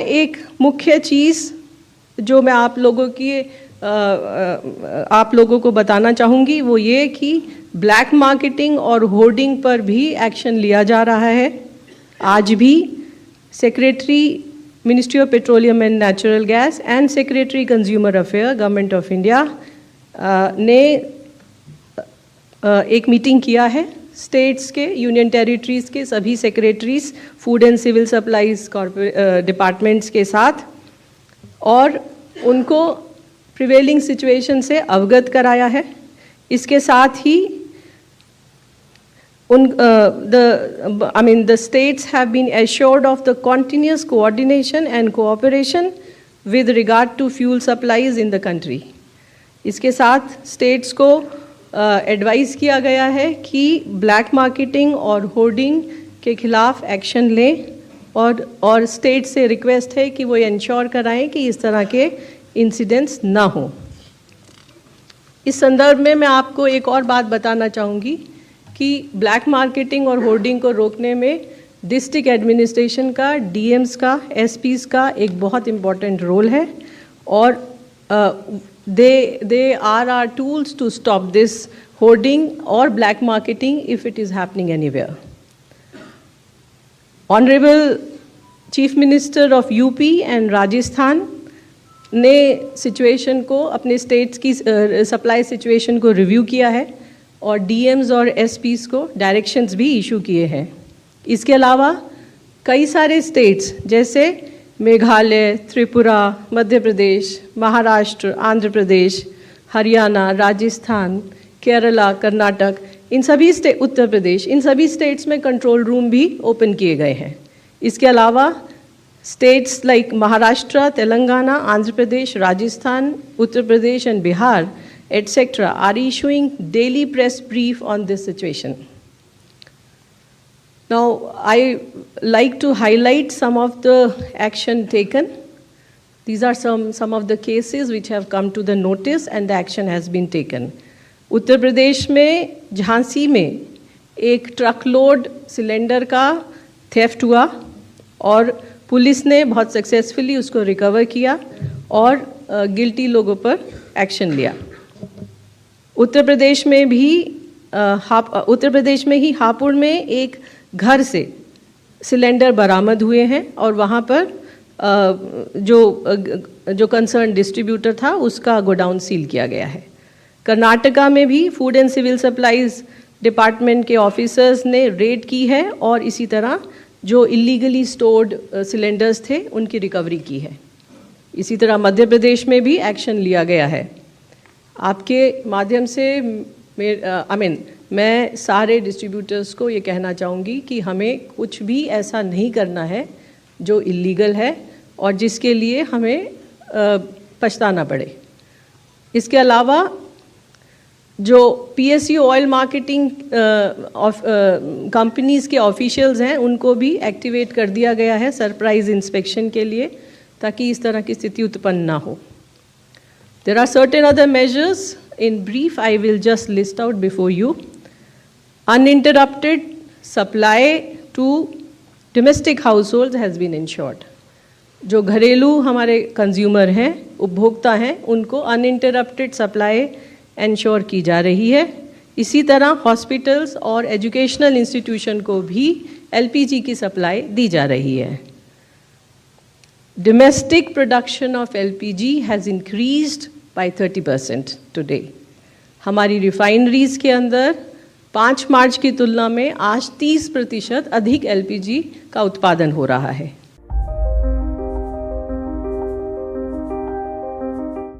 एक मुख्य चीज़ जो मैं आप लोगों को बताना चाहूँगी वो ये कि ब्लैक मार्केटिंग और होर्डिंग पर भी एक्शन लिया जा रहा है। आज भी secretary ministry of petroleum and natural gas and secretary consumer affair government of India ने एक मीटिंग किया है स्टेट्स के, यूनियन टेरिटरीज़ के सभी secretaries, food and civil supplies departments के साथ, और उनको प्रिवेलिंग सिचुएशन से अवगत कराया है। इसके साथ ही the states have been assured of the continuous coordination and cooperation with regard to fuel supplies in the country. इसके साथ स्टेट्स को एडवाइस किया गया है कि ब्लैक मार्केटिंग और होर्डिंग के खिलाफ एक्शन लें, और स्टेट से रिक्वेस्ट है कि वो इंश्योर कराएं कि इस तरह के इंसिडेंट्स ना हो। इस संदर्भ में मैं आपको एक और बात बताना चाहूँगी कि ब्लैक मार्केटिंग और होर्डिंग को रोकने में डिस्ट्रिक्ट एडमिनिस्ट्रेशन का, डीएम्स का, एसपीज का एक बहुत इम्पॉर्टेंट रोल है, और they are our tools to stop this hoarding or black marketing if it is happening anywhere. Honorable Chief Minister of UP and Rajasthan ने सिचुएशन को, अपने स्टेट्स की सप्लाई सिचुएशन को रिव्यू किया है और डीएम्स और एसपीज को डायरेक्शंस भी इशू किए हैं। इसके अलावा कई सारे स्टेट्स जैसे मेघालय, त्रिपुरा, मध्य प्रदेश, महाराष्ट्र, आंध्र प्रदेश, हरियाणा, राजस्थान, केरला, कर्नाटक, इन सभी उत्तर प्रदेश, इन सभी स्टेट्स में कंट्रोल रूम भी ओपन किए गए हैं। इसके अलावा states like Maharashtra, Telangana, Andhra Pradesh, Rajasthan, Uttar Pradesh and Bihar etc. are issuing daily press brief on this situation. Now, I like to highlight some of the action taken. These are some of the cases which have come to the notice and the action has been taken. Uttar Pradesh में झांसी में एक ट्रकलोड cylinder का theft हुआ और police ने बहुत successfully उसको recover किया और गिल्टी लोगों पर एक्शन लिया। उत्तर प्रदेश में ही हापुड़ में एक घर से सिलेंडर बरामद हुए हैं और वहाँ पर जो कंसर्न डिस्ट्रीब्यूटर था उसका गोडाउन सील किया गया है। कर्नाटका में भी food and civil supplies department के ऑफिसर्स ने रेड की है और इसी तरह जो इलीगली स्टोर्ड सिलेंडर्स थे उनकी रिकवरी की है। इसी तरह मध्य प्रदेश में भी एक्शन लिया गया है। आपके माध्यम से मैं सारे डिस्ट्रीब्यूटर्स को ये कहना चाहूँगी कि हमें कुछ भी ऐसा नहीं करना है जो इलीगल है और जिसके लिए हमें पछताना पड़े। इसके अलावा जो पीएसयू ऑयल मार्केटिंग कंपनीज़ के ऑफिशियल्स हैं उनको भी एक्टिवेट कर दिया गया है सरप्राइज इंस्पेक्शन के लिए, ताकि इस तरह की स्थिति उत्पन्न ना हो। There are certain other measures. In brief, I will just list out before you. Uninterrupted supply to domestic households has been ensured. जो घरेलू हमारे कंज्यूमर हैं, उपभोक्ता हैं, उनको अनइंटरप्टेड सप्लाई इंश्योर की जा रही है। इसी तरह हॉस्पिटल्स और एजुकेशनल इंस्टीट्यूशन को भी एलपीजी की सप्लाई दी जा रही है। Domestic production of LPG has increased by 30% today. हमारी रिफाइनरीज के अंदर 5 मार्च की तुलना में आज 30% अधिक LPG का उत्पादन हो रहा है।